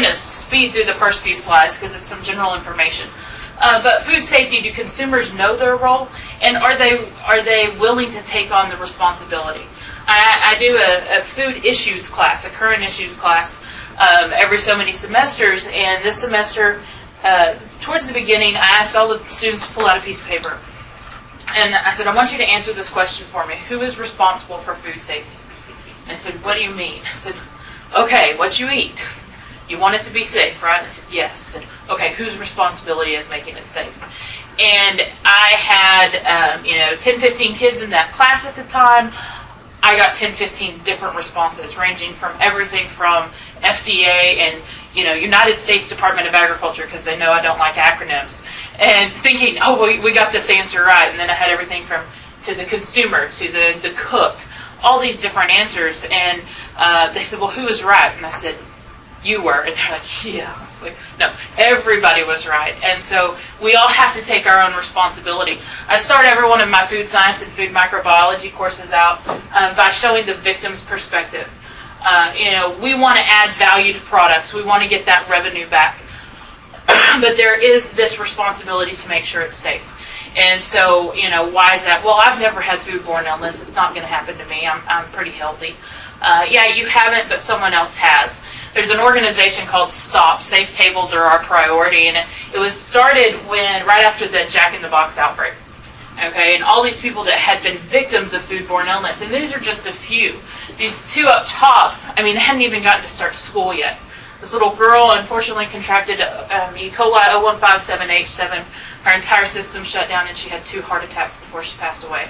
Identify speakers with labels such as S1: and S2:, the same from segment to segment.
S1: going to speed through the first few slides because it's some general information. But food safety, do consumers know their role, and are they willing to take on the responsibility? I do a food issues class, a current issues class, every so many semesters, and this semester, towards the beginning, I asked all the students to pull out a piece of paper. And I said, I want you to answer this question for me. Who is responsible for food safety? And I said, what do you mean? I said, okay, what you eat. You want it to be safe, right? I said, yes. I said, okay, whose responsibility is making it safe? And I had, 10, 15 kids in that class at the time. I got 10, 15 different responses, ranging from everything from FDA and, United States Department of Agriculture, because they know I don't like acronyms, and thinking, oh, we got this answer right. And then I had everything from to the consumer, to the cook, all these different answers. And they said, well, who is right? And I said, you were. And they're like, yeah. I was like, no, everybody was right. And so we all have to take our own responsibility. I start every one of my food science and food microbiology courses out by showing the victim's perspective. We want to add value to products. We want to get that revenue back. But there is this responsibility to make sure it's safe. And so, why is that? Well, I've never had foodborne illness. It's not going to happen to me. I'm pretty healthy. Yeah, you haven't, but someone else has. There's an organization called STOP, Safe Tables Are Our Priority, and it was started right after the Jack in the Box outbreak. Okay, and all these people that had been victims of foodborne illness, and these are just a few. These two up top, they hadn't even gotten to start school yet. This little girl unfortunately contracted E. coli 0157H7. Her entire system shut down, and she had 2 heart attacks before she passed away.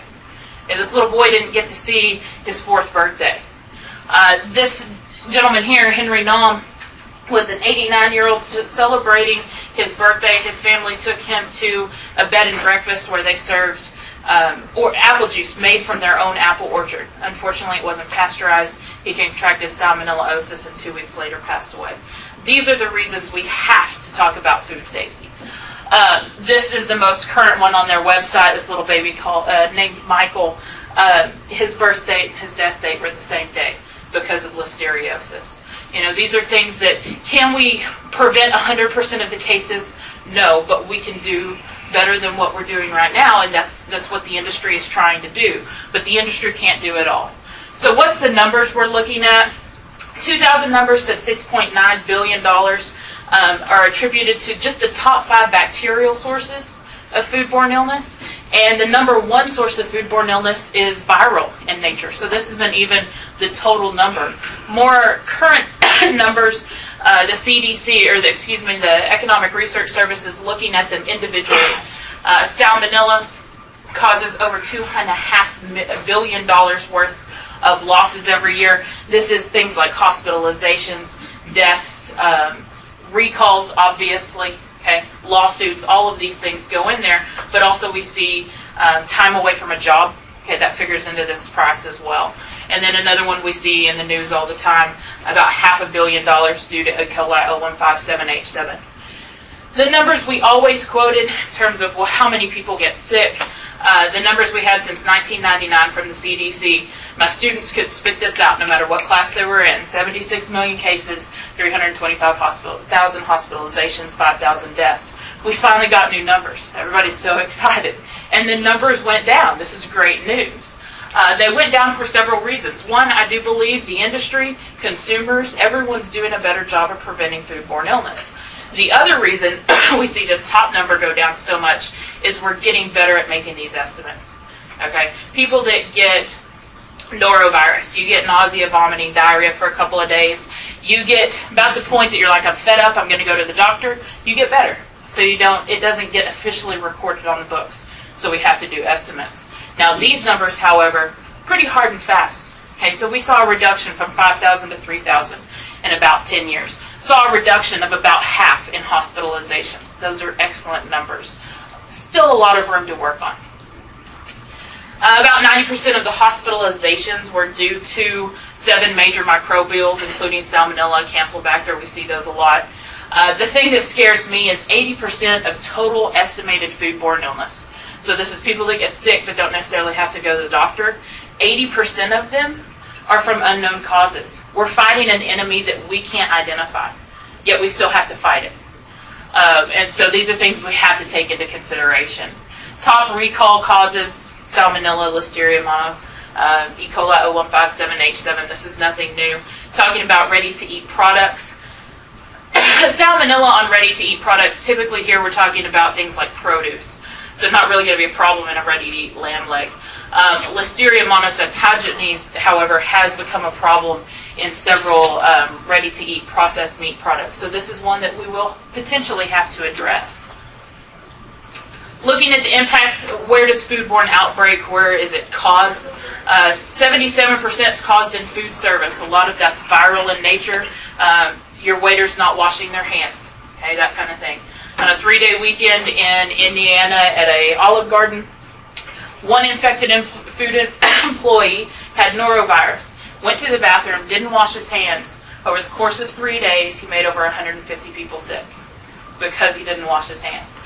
S1: And this little boy didn't get to see his 4th birthday. This gentleman here, Henry Naum, was an 89-year-old celebrating his birthday. His family took him to a bed and breakfast where they served apple juice made from their own apple orchard. Unfortunately, it wasn't pasteurized. He contracted Salmonella and 2 weeks later passed away. These are the reasons we have to talk about food safety. This is the most current one on their website. This little baby named Michael. His birth date and his death date were the same day because of listeriosis. These are things that, can we prevent 100% of the cases? No, but we can do better than what we're doing right now, and that's what the industry is trying to do. But the industry can't do it all. So what's the numbers we're looking at? 2000 numbers said $6.9 billion are attributed to just the top 5 bacterial sources of foodborne illness, and the number 1 source of foodborne illness is viral in nature. So this isn't even the total number. More current numbers, the CDC, or the Economic Research Service is looking at them individually. Salmonella causes over $2.5 billion worth of losses every year. This is things like hospitalizations, deaths, recalls, obviously. Okay, lawsuits, all of these things go in there, but also we see time away from a job. Okay, that figures into this price as well. And then another one we see in the news all the time, about $500 million due to E. coli 0157H7. The numbers we always quoted in terms of how many people get sick, the numbers we had since 1999 from the CDC, my students could spit this out no matter what class they were in. 76 million cases, 325,000 hospitalizations, 5,000 deaths. We finally got new numbers. Everybody's so excited. And the numbers went down. This is great news. They went down for several reasons. One, I do believe the industry, consumers, everyone's doing a better job of preventing foodborne illness. The other reason we see this top number go down so much is we're getting better at making these estimates. Okay, people that get norovirus, you get nausea, vomiting, diarrhea for a couple of days, you get about the point that you're like, I'm fed up, I'm going to go to the doctor, you get better. So it doesn't get officially recorded on the books. So we have to do estimates. Now these numbers, however, pretty hard and fast. Okay, so we saw a reduction from 5,000 to 3,000 in about 10 years. Saw a reduction of about half in hospitalizations. Those are excellent numbers. Still a lot of room to work on. About 90% of the hospitalizations were due to 7 major microbials, including Salmonella, Campylobacter. We see those a lot. The thing that scares me is 80% of total estimated foodborne illness. So this is people that get sick but don't necessarily have to go to the doctor. 80% of them are from unknown causes. We're fighting an enemy that we can't identify. yet we still have to fight it. And so these are things we have to take into consideration. Top recall causes: Salmonella, Listeria mono, E. coli 0157H7. This is nothing new. Talking about ready-to-eat products. Salmonella on ready-to-eat products, typically here we're talking about things like produce. So not really going to be a problem in a ready-to-eat lamb leg. Listeria monocytogenes, however, has become a problem in several ready-to-eat processed meat products. So this is one that we will potentially have to address. Looking at the impacts, where does foodborne outbreak, where is it caused? 77% is caused in food service. A lot of that's viral in nature. Your waiter's not washing their hands, okay, that kind of thing. On a 3-day weekend in Indiana at a Olive Garden, one infected food employee had norovirus, went to the bathroom, didn't wash his hands. Over the course of 3 days, he made over 150 people sick because he didn't wash his hands.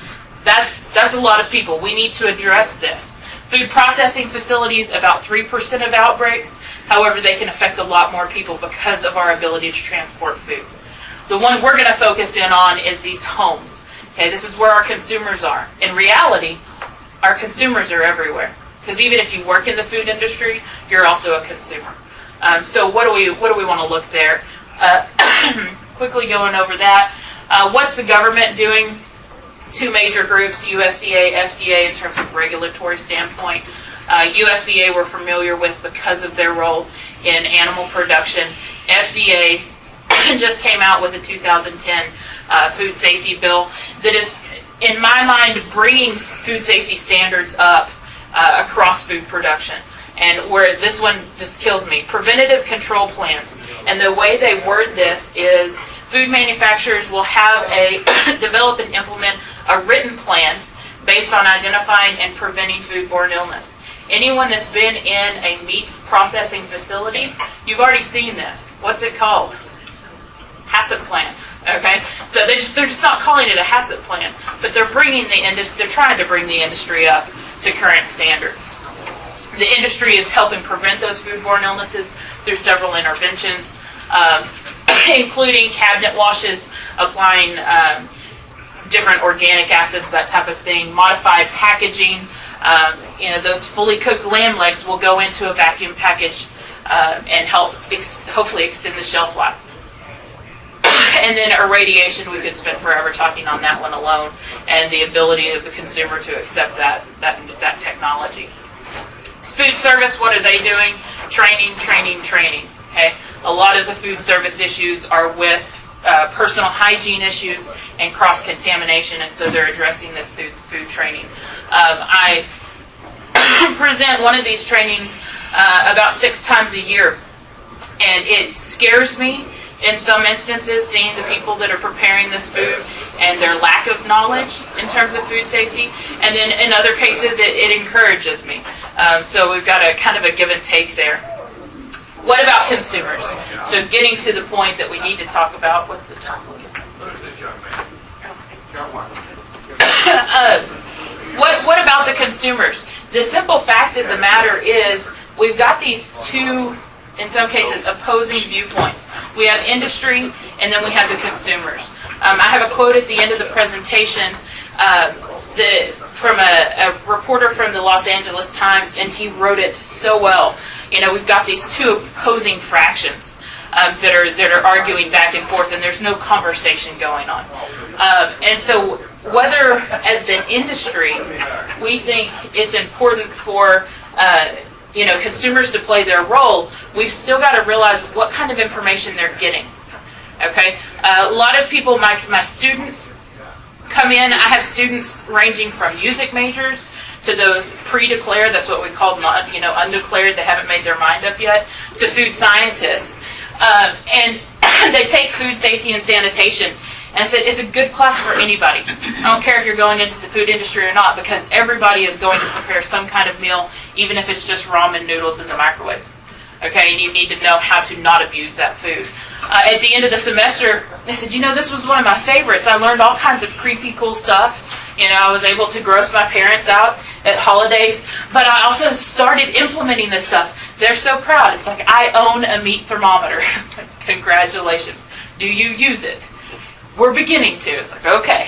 S1: That's a lot of people. We need to address this. Food processing facilities, about 3% of outbreaks. However, they can affect a lot more people because of our ability to transport food. The one we're going to focus in on is these homes. Okay, this is where our consumers are. In reality, our consumers are everywhere. Because even if you work in the food industry, you're also a consumer. So what do we want to look there? Quickly going over that. What's the government doing? Two major groups, USDA, FDA, in terms of regulatory standpoint. USDA we're familiar with because of their role in animal production. FDA just came out with a 2010 food safety bill that is, in my mind, bringing food safety standards up across food production. And where this one just kills me, preventative control plans. And the way they word this is food manufacturers will have develop and implement a written plan based on identifying and preventing foodborne illness. Anyone that's been in a meat processing facility, you've already seen this. What's it called? HACCP plan. Okay, so they're just not calling it a HACCP plan, but they're trying to bring the industry up to current standards. The industry is helping prevent those foodborne illnesses through several interventions, including cabinet washes, applying different organic acids, that type of thing, modified packaging. Those fully cooked lamb legs will go into a vacuum package and help hopefully extend the shelf life. And then irradiation, we could spend forever talking on that one alone, and the ability of the consumer to accept that technology. Food service, what are they doing? Training. Okay, a lot of the food service issues are with personal hygiene issues and cross-contamination, and so they're addressing this through food training. I present one of these trainings about 6 times a year, and it scares me in some instances, seeing the people that are preparing this food and their lack of knowledge in terms of food safety. And then in other cases, it encourages me. So we've got a kind of a give and take there. What about consumers? So getting to the point that we need to talk about, what's the time looking at? What about the consumers? The simple fact of the matter is we've got these two, in some cases, opposing viewpoints. We have industry, and then we have the consumers. I have a quote at the end of the presentation from a reporter from the Los Angeles Times, and he wrote it so well. We've got these two opposing fractions that are arguing back and forth, and there's no conversation going on. And so whether, as the industry, we think it's important for consumers to play their role, we've still got to realize what kind of information they're getting. Okay, a lot of people, my students come in. I have students ranging from music majors to those pre-declared, that's what we call undeclared, they haven't made their mind up yet, to food scientists. And they take food safety and sanitation. And I said, it's a good class for anybody. I don't care if you're going into the food industry or not, because everybody is going to prepare some kind of meal, even if it's just ramen noodles in the microwave. Okay, and you need to know how to not abuse that food. At the end of the semester, they said, this was one of my favorites. I learned all kinds of creepy, cool stuff. I was able to gross my parents out at holidays, but I also started implementing this stuff. They're so proud. It's like, I own a meat thermometer. Congratulations. Do you use it? we're beginning to. It's like, okay.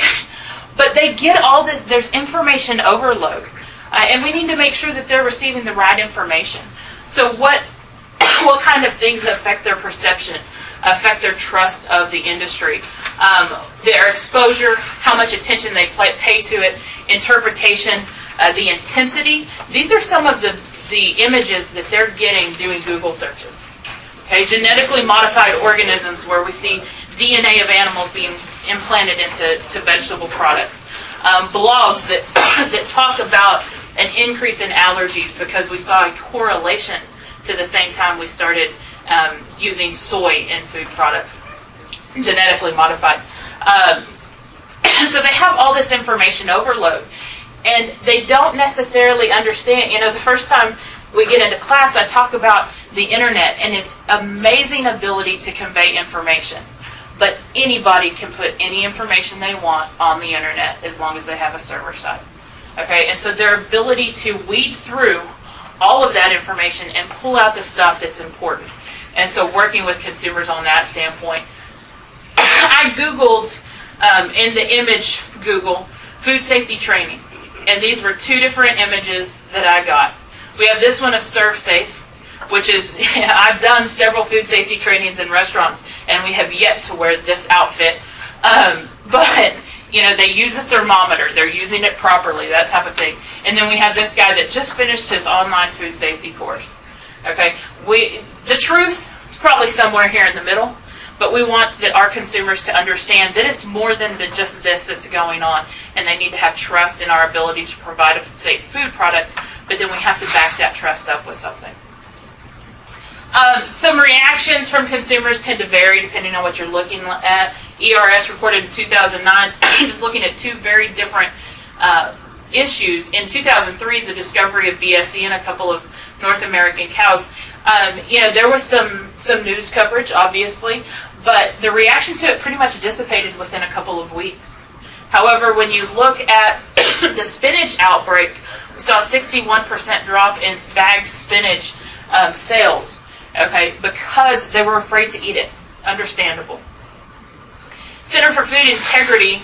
S1: But they get all this, there's information overload. And we need to make sure that they're receiving the right information. So what kind of things affect their perception, affect their trust of the industry? Their exposure, how much attention they pay to it, interpretation, the intensity. These are some of the images that they're getting doing Google searches. Okay, genetically modified organisms, where we see DNA of animals being implanted into vegetable products. Blogs that talk about an increase in allergies because we saw a correlation to the same time we started using soy in food products, genetically modified. So they have all this information overload, and they don't necessarily understand. The first time we get into class, I talk about the internet and its amazing ability to convey information. But anybody can put any information they want on the internet as long as they have a server side. Okay, and so their ability to weed through all of that information and pull out the stuff that's important. And so working with consumers on that standpoint, I Googled, in the image Google, food safety training. And these were two different images that I got. We have this one of Serve Safe, which is, I've done several food safety trainings in restaurants, and we have yet to wear this outfit. But they use a thermometer. They're using it properly, that type of thing. And then we have this guy that just finished his online food safety course. Okay, the truth is probably somewhere here in the middle, but we want our consumers to understand that it's more than just this that's going on, and they need to have trust in our ability to provide a safe food product, but then we have to back that trust up with something. Some reactions from consumers tend to vary depending on what you're looking at. ERS reported in 2009, just looking at two very different issues. In 2003, the discovery of BSE in a couple of North American cows. There was some news coverage, obviously, but the reaction to it pretty much dissipated within a couple of weeks. However, when you look at the spinach outbreak, we saw a 61% drop in bagged spinach sales. Okay, because they were afraid to eat it. Understandable. Center for Food Integrity,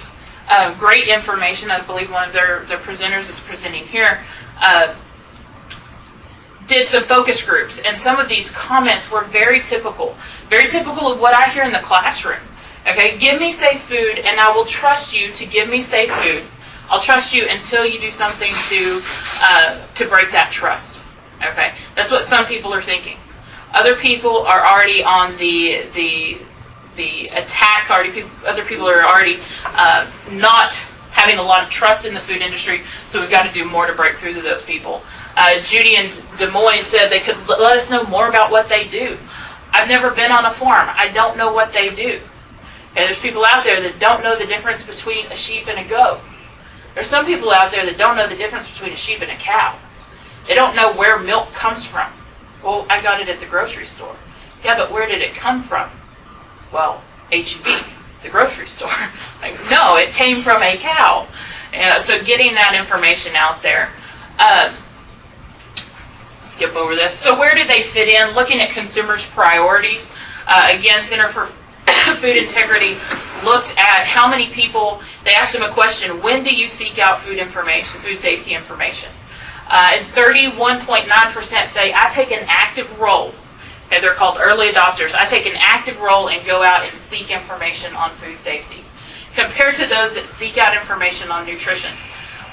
S1: great information. I believe one of their presenters is presenting here. Did some focus groups, and some of these comments were very typical of what I hear in the classroom. Okay, give me safe food, and I will trust you to give me safe food. I'll trust you until you do something to break that trust. Okay, that's what some people are thinking. Other people are already on the attack. Other people are already not having a lot of trust in the food industry, so we've got to do more to break through to those people. Judy in Des Moines said they could let us know more about what they do. I've never been on a farm. I don't know what they do. Okay, there's people out there that don't know the difference between a sheep and a goat. There's some people out there that don't know the difference between a sheep and a cow. They don't know where milk comes from. Well, I got it at the grocery store. Yeah, but where did it come from? Well, H-E-B, the grocery store. Like, no, it came from a cow. So getting that information out there. Skip over this. So where do they fit in? Looking at consumers' priorities. Again, Center for Food Integrity looked at how many people, they asked them a question, when do you seek out food safety information? And 31.9% say, I take an active role. Okay, they're called early adopters. I take an active role and go out and seek information on food safety. Compared to those that seek out information on nutrition,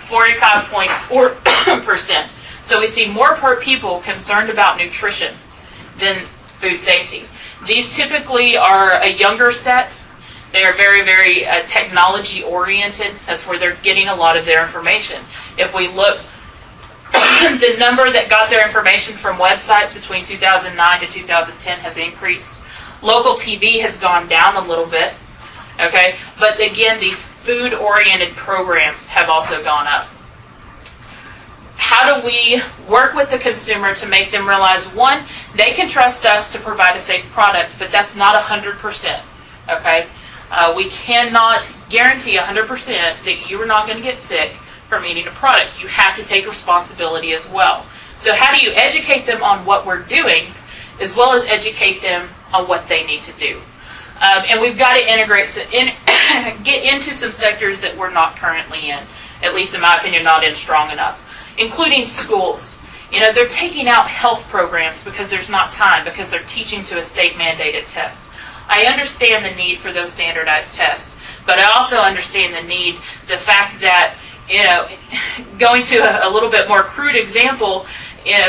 S1: 45.4%. So we see more people concerned about nutrition than food safety. These typically are a younger set. They are very, very technology oriented. That's where they're getting a lot of their information. If we look, the number that got their information from websites between 2009 to 2010 has increased. Local TV has gone down a little bit. Okay, but again, these food-oriented programs have also gone up. How do we work with the consumer to make them realize, one, they can trust us to provide a safe product, but that's not 100%. Okay, we cannot guarantee 100% that you are not going to get sick from eating a product. You have to take responsibility as well. So how do you educate them on what we're doing, as well as educate them on what they need to do? And we've got to get into some sectors that we're not currently in, at least in my opinion, not in strong enough, including schools. They're taking out health programs because there's not time, because they're teaching to a state-mandated test. I understand the need for those standardized tests, but I also understand the fact that, going to a little bit more crude example,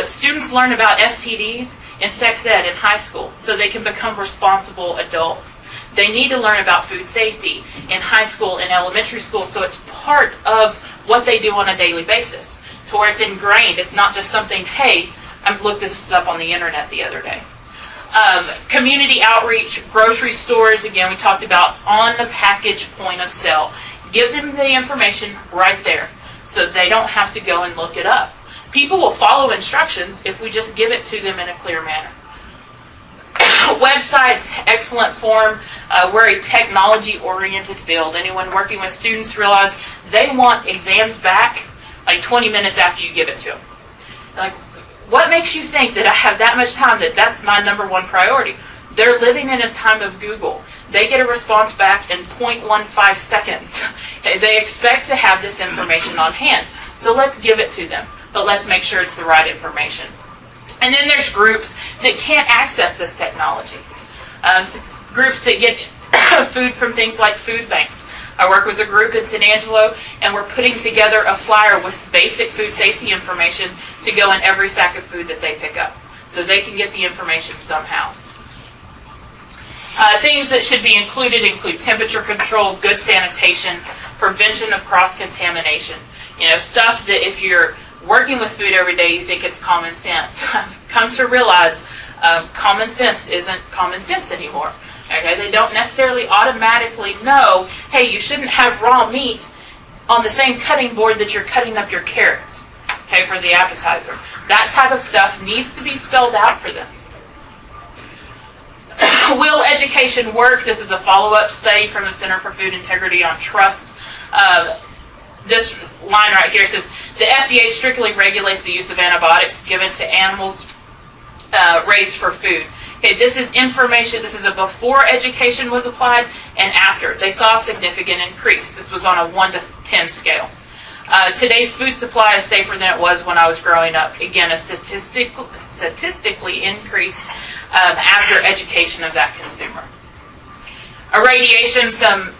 S1: students learn about STDs and sex ed in high school so they can become responsible adults. They need to learn about food safety in high school and elementary school, so it's part of what they do on a daily basis, to where it's ingrained. It's not just something, hey, I looked this up on the internet the other day. Community outreach, grocery stores, again, we talked about on the package point of sale. Give them the information right there so they don't have to go and look it up. People will follow instructions if we just give it to them in a clear manner. Websites, excellent form. We're a technology-oriented field. Anyone working with students realize they want exams back like 20 minutes after you give it to them. Like, what makes you think that I have that much time that that's my number one priority? They're living in a time of Google. They get a response back in 0.15 seconds. They expect to have this information on hand. So let's give it to them, but let's make sure it's the right information. And then there's groups that can't access this technology. Groups that get food from things like food banks. I work with a group in San Angelo, and we're putting together a flyer with basic food safety information to go in every sack of food that they pick up, so they can get the information somehow. Things that should be include temperature control, good sanitation, prevention of cross-contamination. Stuff that if you're working with food every day, you think it's common sense. I've come to realize common sense isn't common sense anymore. Okay, they don't necessarily automatically know, hey, you shouldn't have raw meat on the same cutting board that you're cutting up your carrots, okay, for the appetizer. That type of stuff needs to be spelled out for them. Will education work? This is a follow-up study from the Center for Food Integrity on Trust. This line right here says, the FDA strictly regulates the use of antibiotics given to animals raised for food. Okay, this is information, this is a before education was applied and after. They saw a significant increase. This was on a 1 to 10 scale. Today's food supply is safer than it was when I was growing up. Again, a statistically increased after education of that consumer. Irradiation, some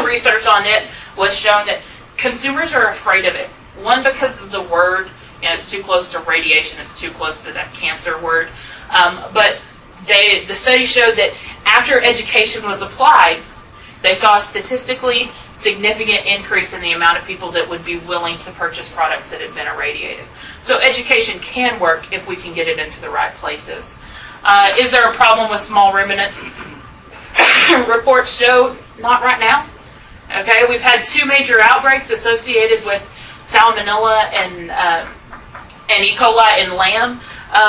S1: research on it was shown that consumers are afraid of it. One, because of the word, it's too close to radiation, it's too close to that cancer word. But the study showed that after education was applied, they saw a statistically significant increase in the amount of people that would be willing to purchase products that had been irradiated. So education can work if we can get it into the right places. Is there a problem with small ruminants? Reports show not right now. Okay, we've had 2 major outbreaks associated with Salmonella and E. coli in lamb,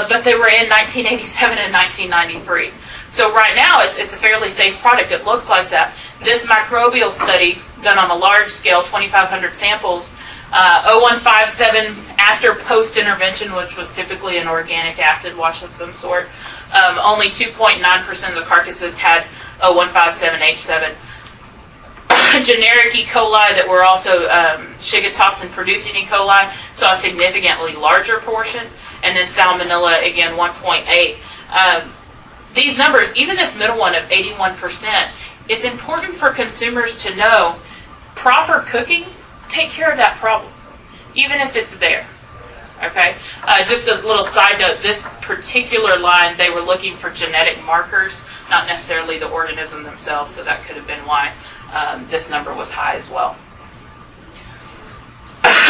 S1: but they were in 1987 and 1993. So right now, it's a fairly safe product. It looks like that. This microbial study done on a large scale, 2,500 samples, 0157 after post-intervention, which was typically an organic acid wash of some sort, only 2.9% of the carcasses had 0157H7. Generic E. coli that were also Shiga toxin-producing E. coli saw a significantly larger portion, and then Salmonella, again, 1.8. These numbers, even this middle one of 81%, it's important for consumers to know proper cooking take care of that problem, even if it's there. Okay? Just a little side note, this particular line, they were looking for genetic markers, not necessarily the organism themselves, so that could have been why this number was high as well.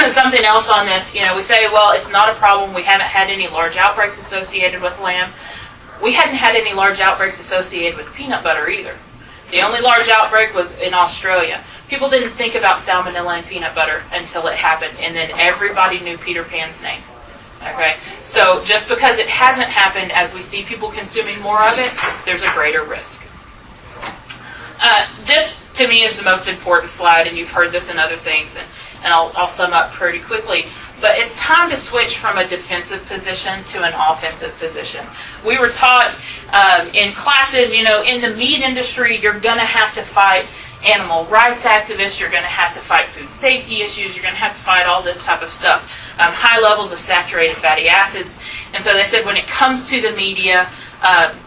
S1: Something else on this, we say, well, it's not a problem. We haven't had any large outbreaks associated with lamb. We hadn't had any large outbreaks associated with peanut butter either. The only large outbreak was in Australia. People didn't think about salmonella and peanut butter until it happened, and then everybody knew Peter Pan's name. Okay, so just because it hasn't happened, as we see people consuming more of it, there's a greater risk. This, to me, is the most important slide, and you've heard this in other things, and I'll sum up pretty quickly. But it's time to switch from a defensive position to an offensive position. We were taught in classes, in the meat industry, you're going to have to fight animal rights activists, you're going to have to fight food safety issues, you're going to have to fight all this type of stuff, high levels of saturated fatty acids. And so they said when it comes to the media,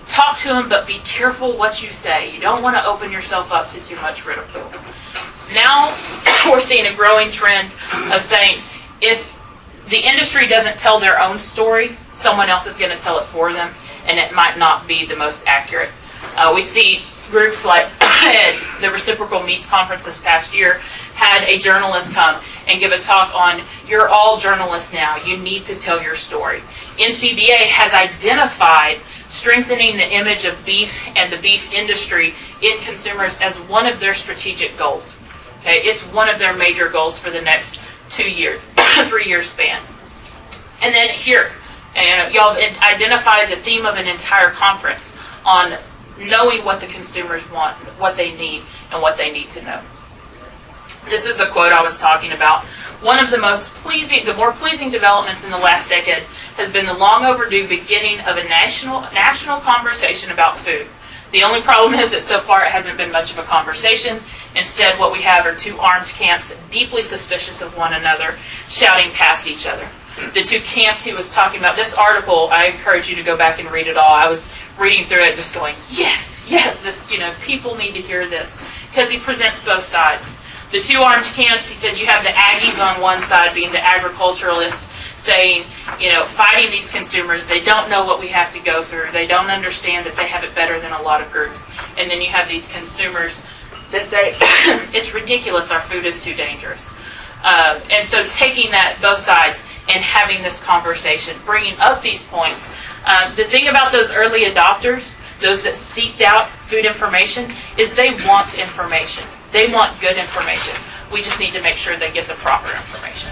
S1: talk to them, but be careful what you say. You don't want to open yourself up to too much ridicule. Now we're seeing a growing trend of saying if the industry doesn't tell their own story, someone else is going to tell it for them, and it might not be the most accurate. We see groups like the Reciprocal Meats Conference this past year had a journalist come and give a talk on, you're all journalists now, you need to tell your story. NCBA has identified strengthening the image of beef and the beef industry in consumers as one of their strategic goals. Okay, it's one of their major goals for the next 2-year, 3-year span. And then here, y'all identified the theme of an entire conference on knowing what the consumers want, what they need, and what they need to know. This is the quote I was talking about. One of the more pleasing developments in the last decade has been the long overdue beginning of a national conversation about food. The only problem is that so far it hasn't been much of a conversation. Instead, what we have are two armed camps deeply suspicious of one another, shouting past each other. The two camps he was talking about, this article, I encourage you to go back and read it all. I was reading through it just going, yes, this, people need to hear this, because he presents both sides. The two armed camps, he said, you have the Aggies on one side being the agriculturalists saying, fighting these consumers, they don't know what we have to go through, they don't understand that they have it better than a lot of groups. And then you have these consumers that say, it's ridiculous, our food is too dangerous. And so taking that, both sides, and having this conversation, bringing up these points. The thing about those early adopters, those that seeked out food information, is they want information. They want good information. We just need to make sure they get the proper information.